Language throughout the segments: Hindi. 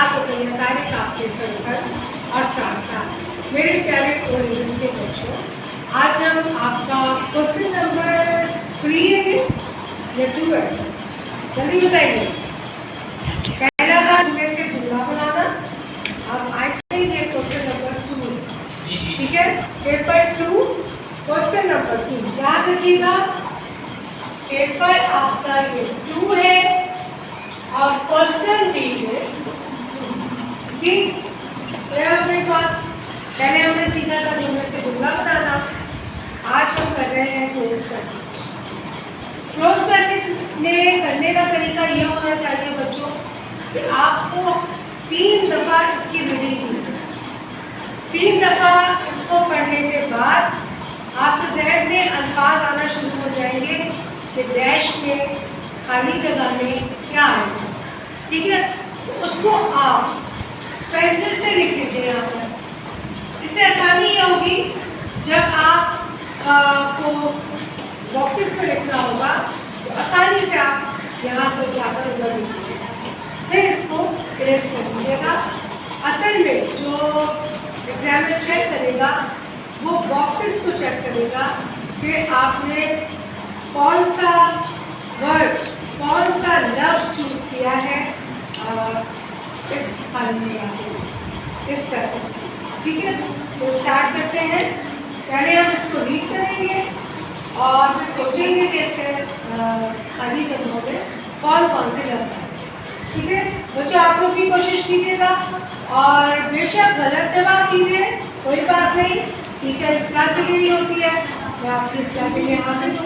बात हो गई है तारीख आपके सरसर और साथ साथ मेरे प्यारे को इंग्लिश के बच्चों, आज हम आपका क्वेश्चन नंबर 3 है या 2 है, जल्दी बताइए। पहला था इनमें से जुमला बनाना, अब आई थिंक ये क्वेश्चन नंबर 2 है, ठीक है। पेपर 2 क्वेश्चन नंबर 2 याद रखिएगा, पेपर आपका ये 2 है और क्वेश्चन भी है, ठीक। पहले हमने सीखा था जुमले से जुमला बनाना, आज हम कर रहे हैं क्लोज पैसेज। क्लोज पैसेज में करने का तरीका ये होना चाहिए बच्चों कि आपको 3 दफ़ा इसकी रीडिंग कीजिए। 3 दफ़ा इसको पढ़ने के बाद आपके जहन में अल्फाज आना शुरू हो जाएंगे कि डैश में, खाली जगह में क्या आएगा, ठीक है। तो उसको आप पेंसिल से लिख लीजिए यहाँ पर। इससे आसानी ये होगी जब आप को बॉक्सेस में लिखना होगा तो आसानी से आप यहाँ से उठाकर उधर लिख लीजिएगा, फिर इसको इरेज कर दीजिएगा। असल में जो एग्जामिनर चेक करेगा वो बॉक्सेस को चेक करेगा कि आपने कौन सा वर्ड, कौन सा लफ्ज़ चूज़ किया है इस खाली जगह के, इस पैसेज की, ठीक है। तो स्टार्ट करते हैं। पहले हम इसको रीड करेंगे और फिर सोचेंगे कि इसके खाली जगहों में कौन कौन से लफ्ज़ हैं, ठीक है। बच्चों आप लोग भी कोशिश कीजिएगा और बेशक गलत जवाब दीजिए, कोई बात नहीं, टीचर इसका भी नहीं होती है, तो आपकी इसका भी नहीं हासिल हो।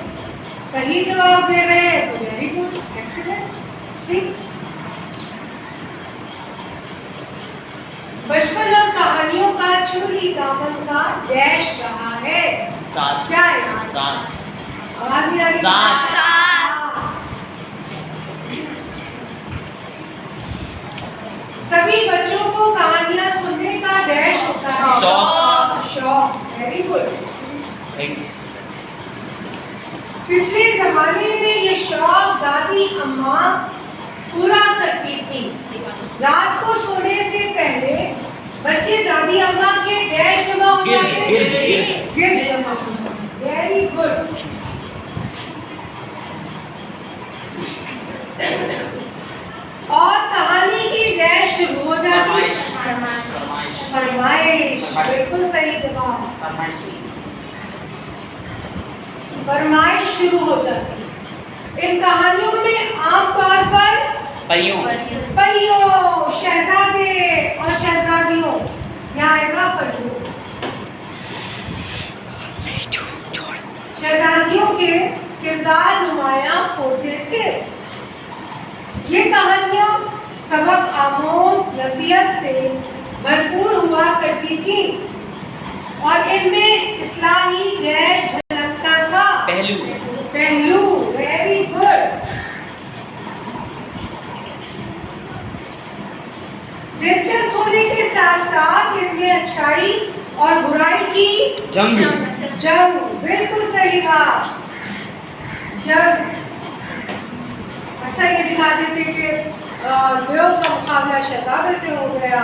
सही जवाब दे रहे हैं तो वेरी गुड, एक्सीलेंट, ठीक। बचपन और कहानियों का चोरी दामन का डैश रहा है, साथ। क्या है? साथ। आवाज नहीं आ रही? साथ। सभी बच्चों को कहानियां सुनने का डैश होता है, शौक। शौक, वेरी गुड। Thank you. पिछले जमाने में ये शौक दादी अम्मा पूरा करती थी। रात को सोने से पहले बच्चे दादी अम्मा के डैश जमा हो जाते, गिर्द जमा हो जाते, वेरी गुड। और कहानी की डैश शुरू हो जाती, फरमाइश, बिल्कुल सही जवाब, फरमाइश शुरू हो जाती। इन कहानियों में आमतौर पर परियों, शहजादे और शहजादियों, यहाँ आएगा परियों, शहजादियों के किरदार नुमायां होते थे। ये कहानियाँ सबक आमोज नसीहत से भरपूर हुआ करती थी और इनमें इस्लाही गैर झलकता था, पहलू, वेरी गुड। दिलचस्प होने के साथ साथ इनमें अच्छाई और बुराई की जंग, बिल्कुल सही बात, जंग। अक्सर ये दिखा देते कि देव का मुकाबला शहजादे से हो गया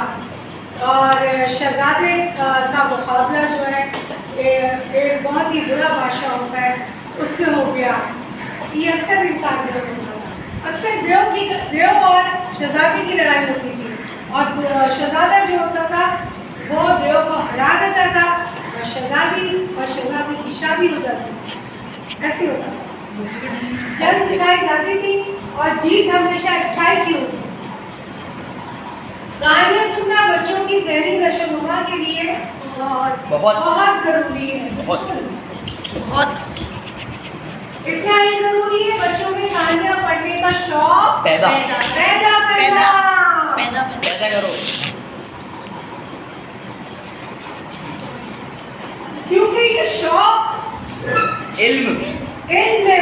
और शहजादे का मुकाबला जो है एक बहुत ही बुरा बादशाह होता है उससे हो गया, ये अक्सर दिखा देते हैं। अक्सर देव और शहजादे की लड़ाई होती थी और शहजादा जो होता था वो देव को हरा देता था और शहजादी की शादी हो जाती थी, ऐसे होता था। जंग दिखाई जाती थी और जीत हमेशा अच्छाई की होती थी। कहानियाँ सुनना बच्चों की ज़हनी नशोनुमा के लिए बहुत ज़रूरी है, बहुत। इतना ही ज़रूरी है बच्चों में कहानियाँ पढ़ने का शौक पैदा करो, क्योंकि ये शौक इल्म में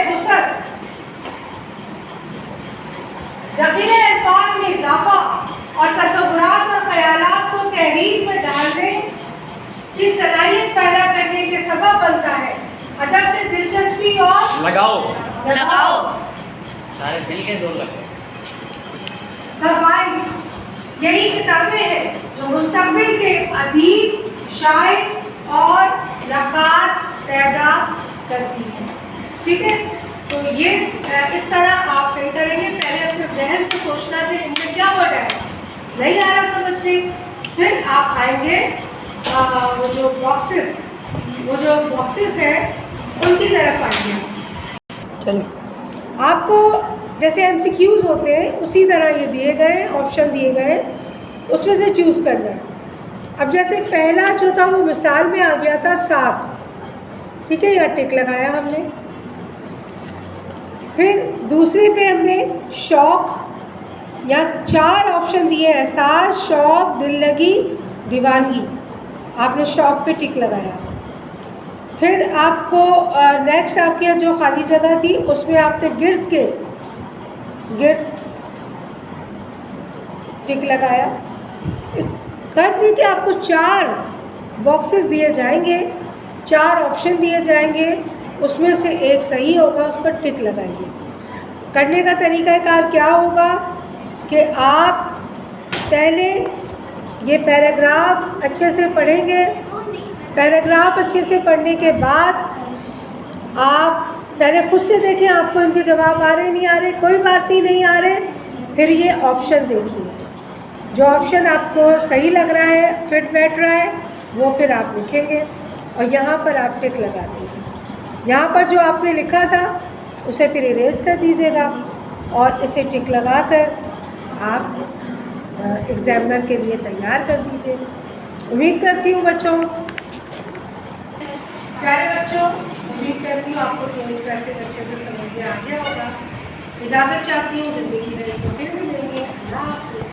वुसअत, ज़ख़ीरे अल्फाज़ में इजाफा और तसव्वुरात और ख़यालात को तहरीर में डालने की सलाहियत पैदा करने के सबब बनता है। अदब से दिलचस्पी और लगाओ सारे दिल के जोर लगते। दबाइश यही किताबें हैं जो मुस्तकबिल के अदीब, शायर और नक़ाद पैदा करती हैं। ठीक है, तो ये इस तरह आप कहीं करेंगे। पहले अपने जहन से सोचना है इनमें क्या वर्ड है, नहीं आ रहा समझ में, फिर आप आएंगे वो जो बॉक्सेस है उनकी तरफ आएंगे। चलो, आपको जैसे MCQs होते हैं उसी तरह ये दिए गए ऑप्शन दिए गए, उसमें से चूज़ करना है। अब जैसे पहला जो था वो मिसाल में आ गया था 7, ठीक है, यहाँ टिक लगाया हमने। फिर दूसरे पे हमने शौक़, यहाँ 4 ऑप्शन दिए, एहसास, शौक़, दिल लगी, दीवानगी, आपने शौक़ पे टिक लगाया। फिर आपको नेक्स्ट आपके यहाँ जो खाली जगह थी उसमें आपने गिर्द टिक लगाया। इस कर दी कि आपको 4 बॉक्सेस दिए जाएंगे, 4 ऑप्शन दिए जाएंगे, उसमें से एक सही होगा, उस पर टिक लगाइए। करने का तरीक़ाकार क्या होगा कि आप पहले ये पैराग्राफ अच्छे से पढ़ेंगे। पैराग्राफ अच्छे से पढ़ने के बाद आप पहले खुद से देखें आपको इनके जवाब आ रहे नहीं आ रहे, कोई बात नहीं आ रहे, फिर ये ऑप्शन देखिए, जो ऑप्शन आपको सही लग रहा है, फिट बैठ रहा है, वो फिर आप लिखेंगे और यहाँ पर आप टिक लगा दीजिए। यहाँ पर जो आपने लिखा था उसे फिर इरेज कर दीजिएगा और इसे टिक लगा कर आप एग्ज़ामिनर के लिए तैयार कर दीजिए। उम्मीद करती हूँ बच्चों, प्यारे बच्चों, उम्मीद करती हूँ आपको क्लोज पैसेज अच्छे से समझ में आ गया होगा। इजाज़त चाहती हूँ, ज़िंदगी नई को फिर